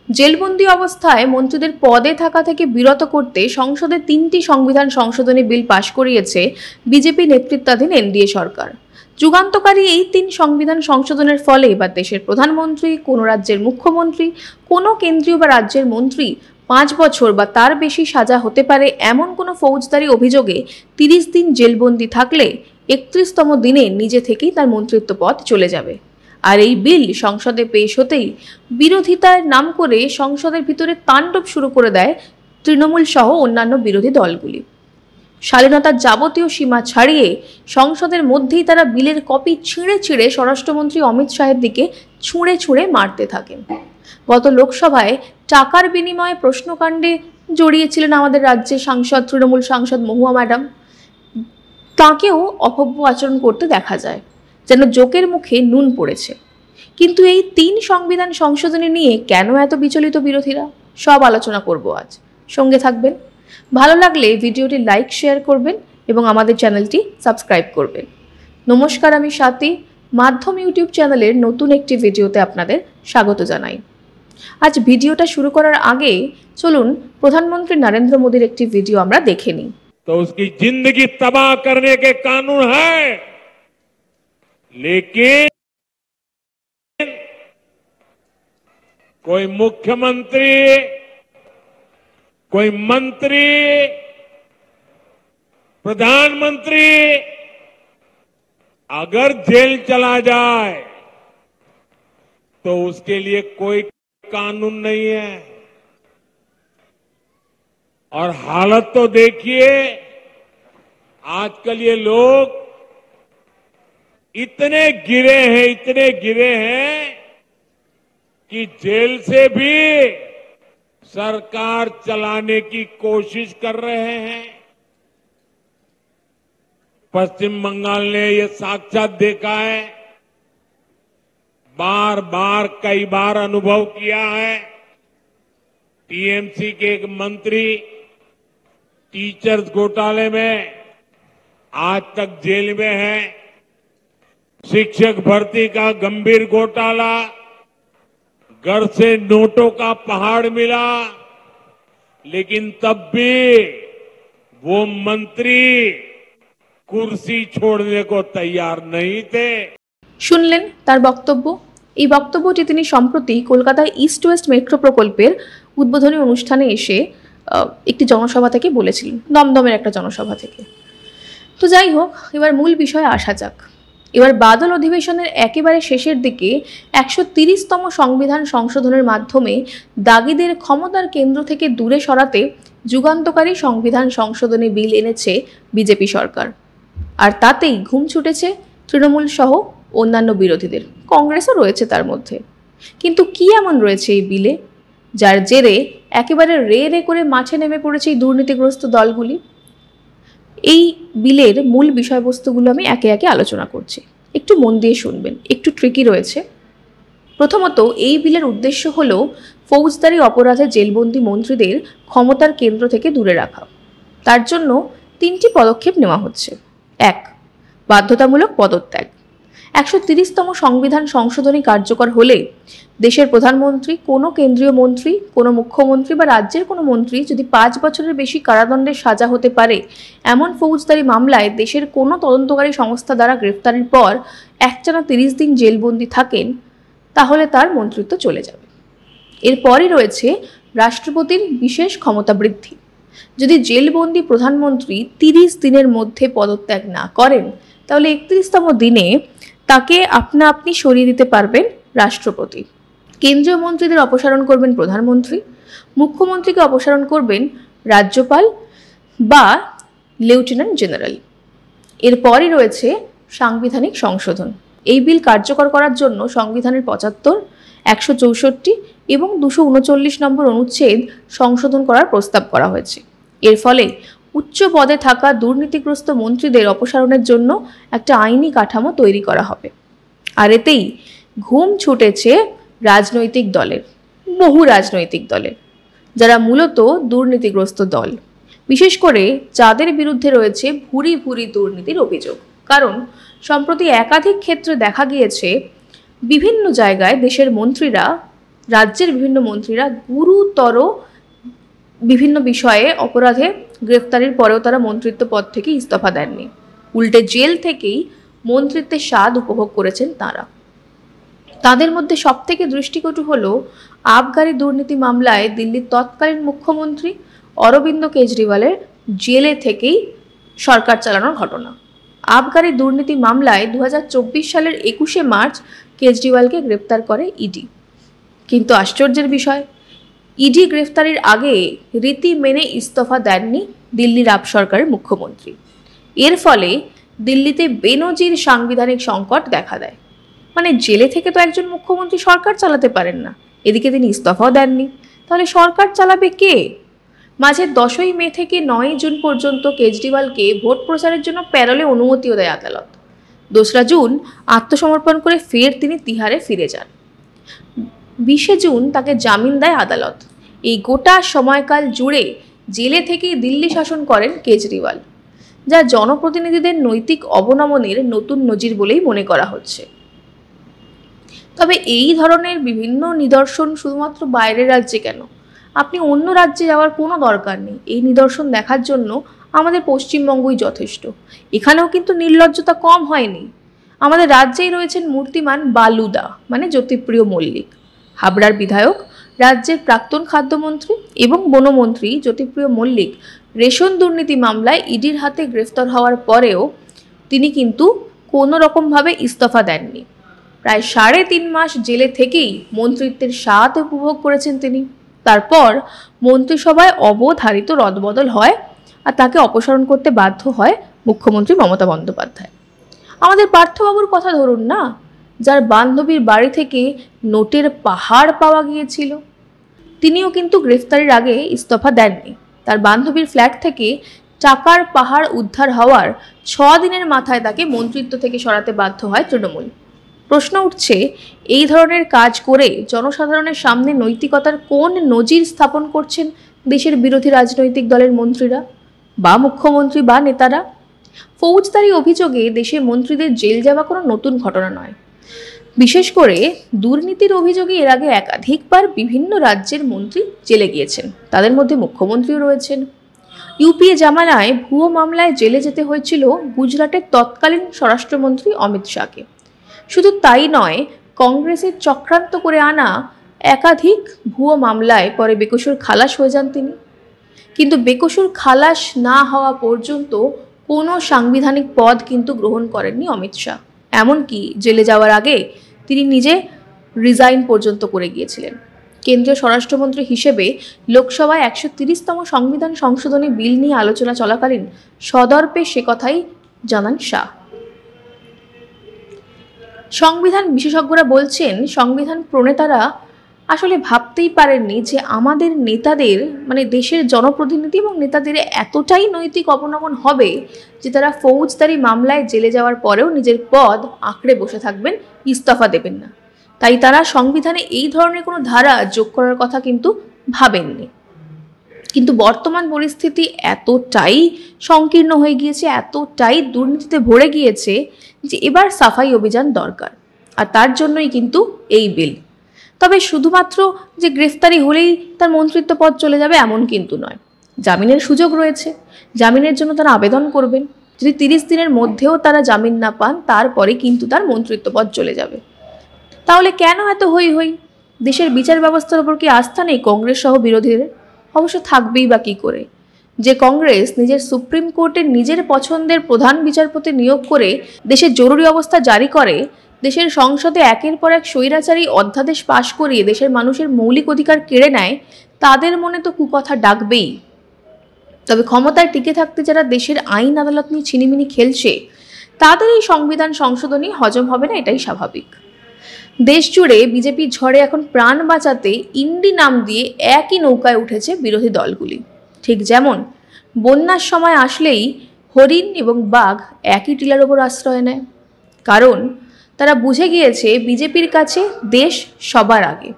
জেলবন্দি অবস্থায় মন্ত্রীদের পদে থাকা থেকে বিরত করতে সংসদে 3টি সংবিধান সংশোধনী বিল পাশ করিয়েছে বিজেপি নেতৃত্বাধীন এনডিএ সরকার। যুগান্তকারী এই 3 সংবিধান সংশোধনের ফলে এবার দেশের প্রধানমন্ত্রী, কোনো রাজ্যের মুখ্যমন্ত্রী, কোনো কেন্দ্রীয় বা রাজ্যের মন্ত্রী 5 বছর বা তার বেশি সাজা হতে পারে এমন কোনো ফৌজদারি অভিযোগে 30 দিন জেলবন্দি থাকলে 31তম দিনে নিজে থেকেই তার মন্ত্রিত্ব পদ চলে যাবে। আর এই বিল সংসদে পেশ হতেই বিরোধিতার নাম করে সংসদের ভিতরে তাণ্ডব শুরু করে দেয় তৃণমূল সহ অন্যান্য বিরোধী দলগুলি। শালীনতার যাবতীয় সীমা ছাড়িয়ে সংসদের মধ্যেই তারা বিলের কপি ছিঁড়ে ছিঁড়ে স্বরাষ্ট্রমন্ত্রী অমিত শাহের দিকে ছুঁড়ে ছুঁড়ে মারতে থাকেন। গত লোকসভায় টাকার বিনিময়ে প্রশ্নকাণ্ডে জড়িয়েছিলেন আমাদের রাজ্যের সাংসদ, তৃণমূল সাংসদ মহুয়া ম্যাডাম। তাঁকেও অভব্য আচরণ করতে দেখা যায়, যেন জোকের মুখে নুন পড়েছে। কিন্তু এই 3 সংবিধান সংশোধনী নিয়ে কেন এত বিচলিত বিরোধীরা, সব আলোচনা করব আজ। সঙ্গে থাকবেন। ভালো লাগলে ভিডিওটি লাইক, শেয়ার করবেন এবং আমাদের চ্যানেলটি সাবস্ক্রাইব করবেন। নমস্কার, আমি স্বাতী। মাধ্যম ইউটিউব চ্যানেলের নতুন একটি ভিডিওতে আপনাদের স্বাগত জানাই। আজ ভিডিওটা শুরু করার আগে চলুন প্রধানমন্ত্রী নরেন্দ্র মোদীর একটি ভিডিও আমরা দেখে নিই। तो उसकी जिंदगी तबाह करने के कानून है, लेकिन कोई मुख्यमंत्री, कोई मंत्री, प्रधानमंत्री अगर जेल चला जाए तो उसके लिए कोई कानून नहीं है। और हालत तो देखिए, आजकल ये लोग इतने गिरे हैं कि जेल से भी सरकार चलाने की कोशिश कर रहे हैं। पश्चिम बंगाल ने ये साक्षात देखा है, बार बार कई बार अनुभव किया है। टीएमसी के एक मंत्री टीचर्स घोटाले में आज तक जेल में है। शिक्षक भर्ती का गंभीर घोटाला, घर से नोटों का पहाड़ मिला, लेकिन तब भी वो मंत्री कुर्सी छोड़ने को तैयार नहीं थे। শুনলেন তার বক্তব্য। এই বক্তব্যটি তিনি সম্প্রতি কলকাতায় ইস্ট ওয়েস্ট মেট্রো প্রকল্পের উদ্বোধনী অনুষ্ঠানে এসে একটি জনসভা থেকে বলেছিলেন, দমদমের একটা জনসভা থেকে। তো যাই হোক, এবার মূল বিষয়ে আসা যাক। এবার বাদল অধিবেশনের একেবারে শেষের দিকে 130তম সংবিধান সংশোধনের মাধ্যমে দাগিদের ক্ষমতার কেন্দ্র থেকে দূরে সরাতে যুগান্তকারী সংবিধান সংশোধনী বিল এনেছে বিজেপি সরকার। আর তাতেই ঘুম ছুটেছে তৃণমূল সহ অন্যান্য বিরোধীদের, কংগ্রেসও রয়েছে তার মধ্যে। কিন্তু কি এমন রয়েছে এই বিলে যার জেরে একেবারে রে রে করে মাঠে নেমে পড়েছে এই দুর্নীতিগ্রস্ত দলগুলি? এই বিলের মূল বিষয়বস্তুগুলো আমি একে একে আলোচনা করছি, একটু মন দিয়ে শুনবেন, একটু ট্রিকি রয়েছে। প্রথমত, এই বিলের উদ্দেশ্য হলো ফৌজদারি অপরাধে জেলবন্দি মন্ত্রীদের ক্ষমতার কেন্দ্র থেকে দূরে রাখা। তার জন্য 3টি পদক্ষেপ নেওয়া হচ্ছে। 1. বাধ্যতামূলক পদত্যাগ। 130তম সংবিধান সংশোধনী কার্যকর হলে দেশের প্রধানমন্ত্রী, কোনো কেন্দ্রীয় মন্ত্রী, কোনো মুখ্যমন্ত্রী বা রাজ্যের কোনো মন্ত্রী যদি 5 বছরের বেশি কারাদণ্ডের সাজা হতে পারে এমন ফৌজদারি মামলায় দেশের কোনো তদন্তকারী সংস্থা দ্বারা গ্রেফতারির পর একটানা 30 দিন জেলবন্দি থাকেন, তাহলে তার মন্ত্রিত্ব চলে যাবে। এরপরই রয়েছে রাষ্ট্রপতির বিশেষ ক্ষমতা বৃদ্ধি। যদি জেলবন্দি প্রধানমন্ত্রী 30 দিনের মধ্যে পদত্যাগ না করেন, তাহলে 31তম দিনে তাকে আপনা আপনি সরিয়ে দিতে পারবেন রাষ্ট্রপতি। কেন্দ্রীয় মন্ত্রীদের অপসারণ করবেন প্রধানমন্ত্রী, মুখ্যমন্ত্রীকে অপসারণ করবেন রাজ্যপাল বা লেফটেন্যান্ট জেনারেল। এরপরই রয়েছে সাংবিধানিক সংশোধন। এই বিল কার্যকর করার জন্য সংবিধানের 75, 164 এবং 239 নম্বর অনুচ্ছেদ সংশোধন করার প্রস্তাব করা হয়েছে। এর ফলে উচ্চ পদে থাকা দুর্নীতিগ্রস্ত মন্ত্রীদের অপসারণের জন্য একটা আইনি কাঠামো তৈরি করা হবে। আর এতেই ঘুম ছুটেছে রাজনৈতিক দলের, বহু রাজনৈতিক দলের, যারা মূলত দুর্নীতিগ্রস্ত দল, বিশেষ করে যাদের বিরুদ্ধে রয়েছে ভুরি ভুরি দুর্নীতির অভিযোগ। কারণ সম্প্রতি একাধিক ক্ষেত্রে দেখা গিয়েছে বিভিন্ন জায়গায় দেশের মন্ত্রীরা রাজ্যের বিভিন্ন মন্ত্রীরা গুরুতর বিভিন্ন বিষয়ে অপরাধে গ্রেফতারির পরেও তারা মন্ত্রিত্ব পদ থেকে ইস্তফা দেননি, উল্টে জেল থেকেই মন্ত্রিত্বের স্বাদ উপভোগ করেছেন তারা। তাদের মধ্যে সবথেকে দৃষ্টিকটু হলো আবগারি দুর্নীতি মামলায় দিল্লির তৎকালীন মুখ্যমন্ত্রী অরবিন্দ কেজরিওয়ালের জেলে থেকেই সরকার চালানোর ঘটনা। আবগারি দুর্নীতি মামলায় 2024 সালের 21শে মার্চ কেজরিওয়ালকে গ্রেপ্তার করে ইডি। কিন্তু আশ্চর্যের বিষয়, ইডি গ্রেফতারির আগে রীতি মেনে ইস্তফা দেননি দিল্লির আপ সরকারের মুখ্যমন্ত্রী। এর ফলে দিল্লিতে বেনজির সাংবিধানিক সংকট দেখা দেয়। মানে জেলে থেকে তো একজন মুখ্যমন্ত্রী সরকার চালাতে পারেন না, এদিকে তিনি ইস্তফাও দেননি, তাহলে সরকার চালাবে কে? মাঝে 10ই মে থেকে 9ই জুন পর্যন্ত কেজরিওয়ালকে ভোট প্রচারের জন্য প্যারোলে অনুমতিও দেয় আদালত। 2রা জুন আত্মসমর্পণ করে ফের তিনি তিহারে ফিরে যান। 20শে জুন তাকে জামিন দেয় আদালত। এই গোটা সময়কাল জুড়ে জেলে থেকেই দিল্লি শাসন করেন কেজরিওয়াল, যা জনপ্রতিনিধিদের নৈতিক অবনমনের নতুন নজির বলেই মনে করা হচ্ছে। তবে এই ধরনের বিভিন্ন নিদর্শন শুধুমাত্র বাইরের রাজ্যে কেন, আপনি অন্য রাজ্যে যাওয়ার কোনো দরকার নেই। এই নিদর্শন দেখার জন্য আমাদের পশ্চিমবঙ্গই যথেষ্ট। এখানেও কিন্তু নির্লজ্জতা কম হয়নি। আমাদের রাজ্যেই রয়েছেন মূর্তিমান বালুদা মানে জ্যোতিপ্রিয় মল্লিক, হাবড়ার বিধায়ক, রাজ্যের প্রাক্তন খাদ্যমন্ত্রী এবং বনমন্ত্রী জ্যোতিপ্রিয় মল্লিক রেশন দুর্নীতি মামলায় ইডির হাতে গ্রেফতার হওয়ার পরেও তিনি কিন্তু কোনো রকমভাবে ইস্তফা দেননি। প্রায় 3.5 মাস জেলে থেকেই মন্ত্রিত্বের স্বাদ উপভোগ করেছেন তিনি। তারপর মন্ত্রিসভায় অবধারিত রদবদল হয় আর তাকে অপসারণ করতে বাধ্য হয় মুখ্যমন্ত্রী মমতা বন্দ্যোপাধ্যায়। আমাদের পার্থবাবুর কথা ধরুন না, যার বান্ধবীর বাড়ি থেকে নোটের পাহাড় পাওয়া গিয়েছিল, তিনিও কিন্তু গ্রেফতারির আগে ইস্তফা দেননি। তার বান্ধবীর ফ্ল্যাট থেকে টাকার পাহাড় উদ্ধার হওয়ার 6 দিনের মাথায় তাকে মন্ত্রিত্ব থেকে সরাতে বাধ্য হয় তৃণমূল। প্রশ্ন উঠছে, এই ধরনের কাজ করে জনসাধারণের সামনে নৈতিকতার কোন নজির স্থাপন করছেন দেশের বিরোধী রাজনৈতিক দলের মন্ত্রীরা বা মুখ্যমন্ত্রী বা নেতারা? ফৌজদারি অভিযোগে দেশে মন্ত্রীদের জেল যাওয়া কোনো নতুন ঘটনা নয়। বিশেষ করে দুর্নীতির অভিযোগে এর আগে একাধিকবার বিভিন্ন রাজ্যের মন্ত্রী জেলে গিয়েছেন, তাদের মধ্যে মুখ্যমন্ত্রীও রয়েছেন। ইউপিএ জামানায় ভুয়ো মামলায় জেলে যেতে হয়েছিল গুজরাটের তৎকালীন স্বরাষ্ট্রমন্ত্রী অমিত শাহকে। শুধু তাই নয়, কংগ্রেসের চক্রান্ত করে আনা একাধিক ভুয়ো মামলায় পরে বেকসুর খালাস হয়ে যান তিনি। কিন্তু বেকসুর খালাস না হওয়া পর্যন্ত কোনো সাংবিধানিক পদ কিন্তু গ্রহণ করেননি অমিত শাহ। এমনকি জেলে যাওয়ার আগে তিনি নিজে রিজাইন পর্যন্ত করে গিয়েছিলেন। কেন্দ্রীয় স্বরাষ্ট্রমন্ত্রী হিসেবে লোকসভায় 130তম সংবিধান সংশোধনী বিল নিয়ে আলোচনা চলাকালীন সদর্পে সে কথাই জানান শাহ। সংবিধান বিশেষজ্ঞরা বলছেন, সংবিধান প্রণেতারা আসলে ভাবতেই পারেননি যে আমাদের নেতাদের মানে দেশের জনপ্রতিনিধি এবং নেতাদের এতটাই নৈতিক অবনমন হবে যে তারা ফৌজদারি মামলায় জেলে যাওয়ার পরেও নিজের পদ আঁকড়ে বসে থাকবেন, ইস্তফা দেবেন না। তাই তারা সংবিধানে এই ধরনের কোনো ধারা যোগ করার কথা কিন্তু ভাবেননি। কিন্তু বর্তমান পরিস্থিতি এতটাই সংকীর্ণ হয়ে গিয়েছে, এতটাই দুর্নীতিতে ভরে গিয়েছে যে এবার সাফাই অভিযান দরকার, আর তার জন্যই কিন্তু এই বিল। তবে শুধুমাত্র যে গ্রেফতারি হলেই তার মন্ত্রিত্ব পদ চলে যাবে এমন কিন্তু নয়। জামিনের সুযোগ রয়েছে, জামিনের জন্য তারা আবেদন করবেন। যদি 30 দিনের মধ্যেও তারা জামিন না পান, তারপরে কিন্তু তার মন্ত্রিত্ব পদ চলে যাবে। তাহলে কেন এত হই হই? দেশের বিচার ব্যবস্থার উপর কি আস্থা নেই কংগ্রেস সহ বিরোধীদের? অবশ্য থাকবেই বা কী করে? যে কংগ্রেস নিজের সুপ্রিম কোর্টের নিজের পছন্দের প্রধান বিচারপতি নিয়োগ করে দেশের জরুরি অবস্থা জারি করে, দেশের সংসদে একের পর এক স্বৈরাচারী অধ্যাদেশ পাশ করিয়ে দেশের মানুষের মৌলিক অধিকার কেড়ে নেয়, তাদের মনে তো কুকথা ডাকবেই। তবে ক্ষমতায় টিকে থাকতে যারা দেশের আইন আদালত নিয়ে ছিনিমিনি খেলছে, তাদের এই সংবিধান সংশোধনী হজম হবে না, এটাই স্বাভাবিক। দেশ জুড়ে বিজেপির ঝড়ে এখন প্রাণ বাঁচাতে ইন্ডি নাম দিয়ে একই নৌকায় উঠেছে বিরোধী দলগুলি। ঠিক যেমন বন্যার সময় আসলেই হরিণ এবং বাঘ একই টিলার ওপর আশ্রয় নেয়, কারণ তারা বুঝে গিয়েছে বিজেপির কাছে দেশ সবার আগে।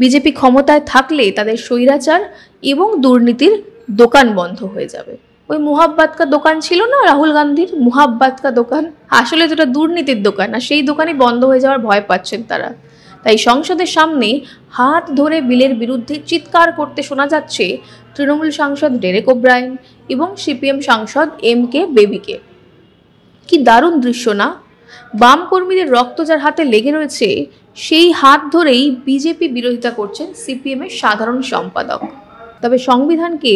বিজেপি ক্ষমতায় থাকলে তাদের স্বৈরাচার এবং দুর্নীতির দোকান বন্ধ হয়ে যাবে। ওই মুহাব্বাত কা দোকান ছিল না রাহুল গান্ধীর, মুহাব্বাত কা দোকান, আসলে যেটা দুর্নীতির দোকান, আর সেই দোকানই বন্ধ হয়ে যাওয়ার ভয় পাচ্ছেন তারা। তাই সংসদের সামনে হাত ধরে বিলের বিরুদ্ধে চিৎকার করতে শোনা যাচ্ছে তৃণমূল সাংসদ ডেরেক ওব্রায়েন এবং সিপিএম সাংসদ এম.কে. বেবিকে। কি দারুণ দৃশ্য না? বাম কর্মীদের রক্ত যার হাতে লেগে রয়েছে সেই হাত ধরেই বিজেপি বিরোধিতা করছেন সিপিএম এর সাধারণ সম্পাদক। তবে সংবিধানকে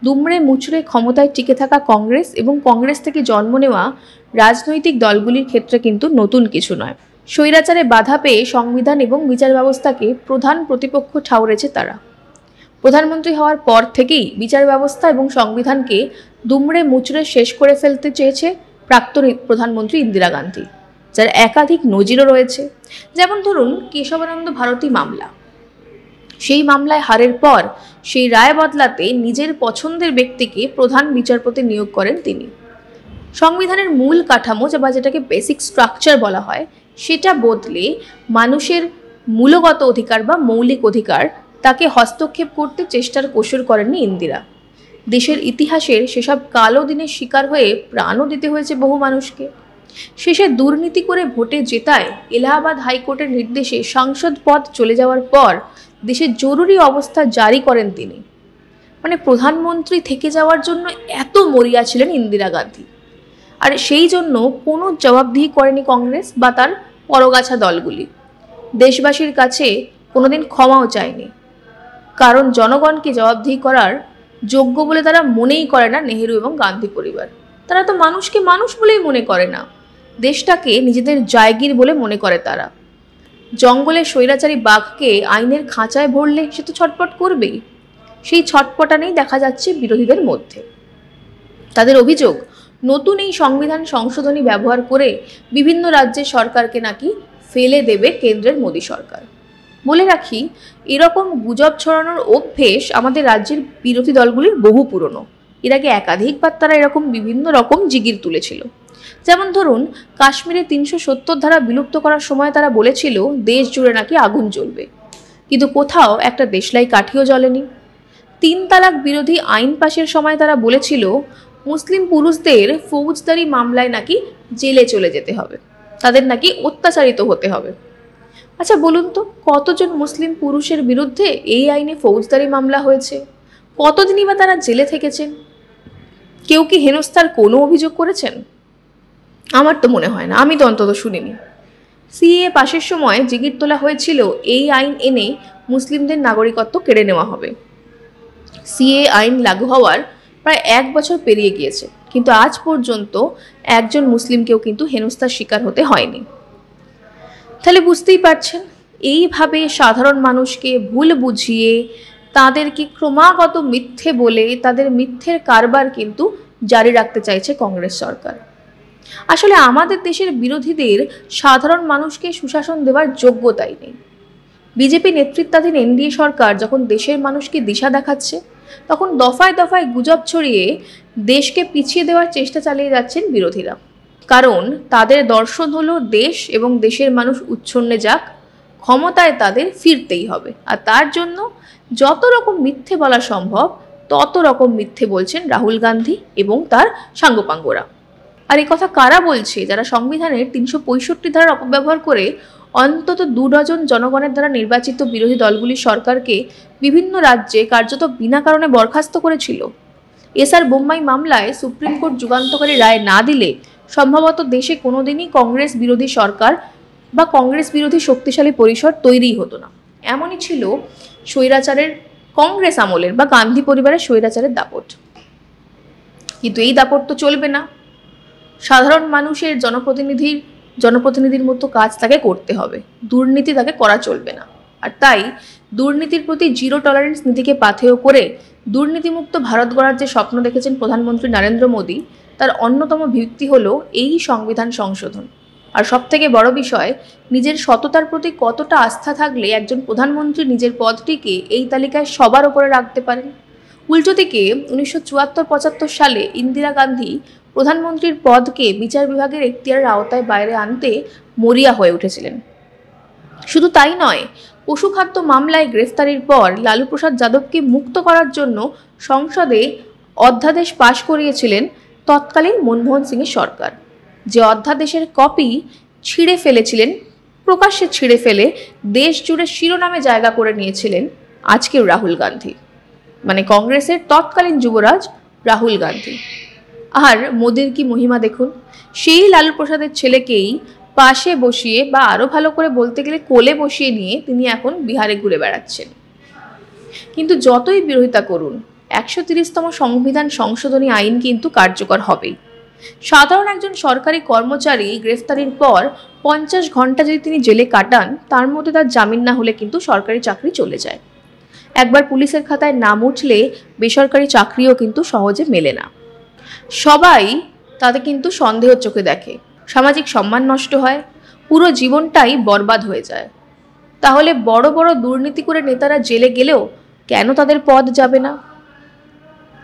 দুমড়ে মুচড়ে ক্ষমতায় টিকে থাকা কংগ্রেস এবং কংগ্রেস থেকে জন্ম নেওয়া রাজনৈতিক দলগুলির ক্ষেত্রে কিন্তু নতুন কিছু নয়। স্বৈরাচারে বাধা পেয়ে সংবিধান এবং বিচার ব্যবস্থাকে প্রধান প্রতিপক্ষ ঠাউরেছে তারা। প্রধানমন্ত্রী হওয়ার পর থেকেই বিচার ব্যবস্থা এবং সংবিধানকে দুমড়ে মুচড়ে শেষ করে ফেলতে চেয়েছে প্রাক্তন প্রধানমন্ত্রী ইন্দিরা গান্ধী, যার একাধিক নজিরও রয়েছে। যেমন ধরুন কেশবানন্দ ভারতী মামলা। সেই মামলায় হারের পর সেই রায় বদলাতে নিজের পছন্দের ব্যক্তিকে প্রধান বিচারপতি নিয়োগ করেন তিনি। সংবিধানের মূল কাঠামো বা যেটাকে বেসিক স্ট্রাকচার বলা হয় সেটা বদলে মানুষের মূলগত অধিকার বা মৌলিক অধিকার তাকে হস্তক্ষেপ করতে চেষ্টার কসুর করেননি ইন্দিরা। দেশের ইতিহাসের সেসব কালো দিনের শিকার হয়ে প্রাণও দিতে হয়েছে বহু মানুষকে। শেষে দুর্নীতি করে ভোটে জেতায় এলাহাবাদ হাইকোর্টের নির্দেশে সাংসদ পদ চলে যাওয়ার পর দেশে জরুরি অবস্থা জারি করেন তিনি। মানে প্রধানমন্ত্রী থেকে যাওয়ার জন্য এত মরিয়া ছিলেন ইন্দিরা গান্ধী, আর সেই জন্য কোনো জবাবদিহি করেনি কংগ্রেস বা তার পরগাছা দলগুলি। দেশবাসীর কাছে কোনোদিন ক্ষমাও চায়নি, কারণ জনগণকে জবাবদিহি করার যোগ্য বলে তারা মনেই করে না নেহেরু এবং গান্ধী পরিবার। তারা তো মানুষকে মানুষ বলেই মনে করে না, দেশটাকে নিজেদের জায়গির বলে মনে করে তারা। জঙ্গলে স্বৈরাচারী বাঘকে আইনের খাঁচায় ভরলে সে তো ছটপট করবেই। সেই ছটপটানেই দেখা যাচ্ছে বিরোধীদের মধ্যে। তাদের অভিযোগ, নতুন এই সংবিধান সংশোধনী ব্যবহার করে বিভিন্ন রাজ্যের সরকারকে নাকি ফেলে দেবে কেন্দ্রের মোদী সরকার। বলে রাখি, এরকম গুজব ছড়ানোর অভ্যেস আমাদের রাজ্যের বিরোধী দলগুলির বহু পুরনো। এর আগে একাধিকবার তারা এরকম বিভিন্ন রকম জিগির তুলেছিল। যেমন ধরুন কাশ্মীরে 370 ধারা বিলুপ্ত করার সময় তারা বলেছিল দেশ জুড়ে নাকি আগুন জ্বলবে, কিন্তু কোথাও একটা দেশলাই কাঠিও জ্বলেনি। 3 তালাক বিরোধী আইন পাশের সময় তারা বলেছিল মুসলিম পুরুষদের ফৌজদারি মামলায় নাকি জেলে চলে যেতে হবে, তাদের নাকি অত্যাচারিত হতে হবে। আচ্ছা বলুন তো, কতজন মুসলিম পুরুষের বিরুদ্ধে এই আইনে ফৌজদারি মামলা হয়েছে? কতদিনই বা তারা জেলে থেকেছেন? কেউ কি হেনস্থার কোনো অভিযোগ করেছেন? আমার তো মনে হয় না, আমি তো অন্তত শুনিনি। সিএএ পাশের সময় জিগির তোলা হয়েছিল এই আইন এনে মুসলিমদের নাগরিকত্ব কেড়ে নেওয়া হবে। সিএএ আইন লাগু হওয়ার প্রায় 1 বছর পেরিয়ে গিয়েছে, কিন্তু আজ পর্যন্ত একজন মুসলিমকেও কিন্তু হেনস্থার শিকার হতে হয়নি। তাহলে বুঝতেই পারছেন, এইভাবে সাধারণ মানুষকে ভুল বুঝিয়ে তাদেরকে ক্রমাগত মিথ্যে বলে তাদের মিথ্যের কারবার কিন্তু জারি রাখতে চাইছে কংগ্রেস সরকার। আসলে আমাদের দেশের বিরোধীদের সাধারণ মানুষকে সুশাসন দেওয়ার যোগ্যতাই নেই। বিজেপি নেতৃত্বাধীন এনডিএ সরকার যখন দেশের মানুষকে দিশা দেখাচ্ছে, তখন দফায় দফায় গুজব ছড়িয়ে দেশকে পিছিয়ে দেওয়ার চেষ্টা চালিয়ে যাচ্ছেন বিরোধীরা। কারণ তাদের দর্শন হলো দেশ এবং দেশের মানুষ উচ্ছন্নে যাক, ক্ষমতায় তাদের ফিরতেই হবে। আর তার জন্য যত রকম মিথ্যে বলা সম্ভব তত রকম মিথ্যে বলছেন রাহুল গান্ধী এবং তার সাঙ্গপাঙ্গরা। আর এই কথা কারা বলছে? যারা সংবিধানের 365 ধারার অপব্যবহার করে অন্তত 2 ডজন জনগণের দ্বারা নির্বাচিত বিরোধী দলগুলির সরকারকে বিভিন্ন রাজ্যে কার্যত বিনা কারণে বরখাস্ত করেছিল। এসআর বোম্মাই মামলায় সুপ্রিম কোর্ট যুগান্তকারী রায় না দিলে সম্ভবত দেশে কোনোদিনই কংগ্রেস বিরোধী সরকার বা কংগ্রেস বিরোধী শক্তিশালী পরিষদ তৈরিই হতো না। এমনই ছিল স্বৈরাচারের কংগ্রেস আমলের বা গান্ধী পরিবারের স্বৈরাচারের দাপট। কিন্তু এই দাপট তো চলবে না। সাধারণ মানুষের জনপ্রতিনিধির মতো কাজ তাকে করতে হবে, দুর্নীতি তাকে করা চলবে না। আর তাই দুর্নীতির প্রতি জিরো টলারেন্স নীতিকে পাথেয় করে দুর্নীতিমুক্ত ভারত গড়ার যে স্বপ্ন দেখেছেন প্রধানমন্ত্রী নরেন্দ্র মোদী, তার অন্যতম ভিত্তি হলো এই সংবিধান সংশোধন। আর সবথেকে বড় বিষয়, নিজের সততার প্রতি কতটা আস্থা থাকলে একজন প্রধানমন্ত্রী নিজের পদটিকে এই তালিকায় সবার উপরে রাখতে পারেন। উল্টো দিকে 1974-75 সালে ইন্দিরা গান্ধী প্রধানমন্ত্রীর পদকে বিচার বিভাগের এখতিয়ারের আওতায় বাইরে আনতে মরিয়া হয়ে উঠেছিলেন। শুধু তাই নয়, পশুখাদ্য মামলায় গ্রেফতারির পর লালু প্রসাদ যাদবকে মুক্ত করার জন্য সংসদে অধ্যাদেশ পাশ করিয়েছিলেন তৎকালীন মনমোহন সিংয়ের সরকার, যে অধ্যাদেশের কপি ছিঁড়ে ফেলেছিলেন প্রকাশ্যে ছিঁড়ে ফেলে দেশ জুড়ে শিরোনামে জায়গা করে নিয়েছিলেন আজকের রাহুল গান্ধী, মানে কংগ্রেসের তৎকালীন যুবরাজ রাহুল গান্ধী। আর মোদির কি মহিমা দেখুন, সেই লালু প্রসাদের ছেলেকেই পাশে বসিয়ে বা আরও ভালো করে বলতে গেলে কোলে বসিয়ে নিয়ে তিনি এখন বিহারে ঘুরে বেড়াচ্ছেন। কিন্তু যতই বিরোধিতা করুন, 130তম সংবিধান সংশোধনী আইন কিন্তু কার্যকর হবেই। সাধারণ একজন সরকারি কর্মচারী গ্রেফতারির পর 50 ঘন্টা যদি তিনি জেলে কাটান, তার মধ্যে তার জামিন না হলে কিন্তু সরকারি চাকরি চলে যায়। একবার পুলিশের খাতায় নাম উঠলে বেসরকারি চাকরিও কিন্তু সহজে মেলে না। সবাই তাতে কিন্তু সন্দেহের চোখে দেখে, সামাজিক সম্মান নষ্ট হয়, পুরো জীবনটাই বরবাদ হয়ে যায়। তাহলে বড় বড় দুর্নীতি করে নেতারা জেলে গেলেও কেন তাদের পদ যাবে না?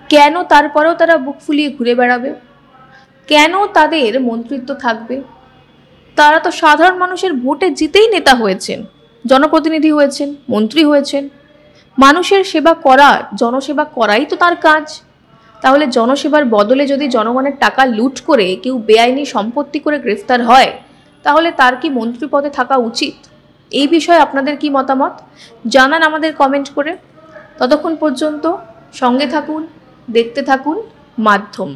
কেন তারপরেও তারা বুক ফুলিয়ে ঘুরে বেড়াবে? কেন তাদের মন্ত্রিত্ব থাকবে? তারা তো সাধারণ মানুষের ভোটে জিতেই নেতা হয়েছেন, জনপ্রতিনিধি হয়েছেন, মন্ত্রী হয়েছেন। মানুষের সেবা করা, জনসেবা করাই তো তার কাজ। তাহলে জনসেবার বদলে যদি জনগণের টাকা লুট করে কেউ বেআইনি সম্পত্তি করে গ্রেফতার হয়, তাহলে তার কি মন্ত্রী পদে থাকা উচিত? এই বিষয়ে আপনাদের কি মতামত জানান আমাদের কমেন্ট করে। ততক্ষণ পর্যন্ত সঙ্গে থাকুন, দেখতে থাকুন মাধ্যম।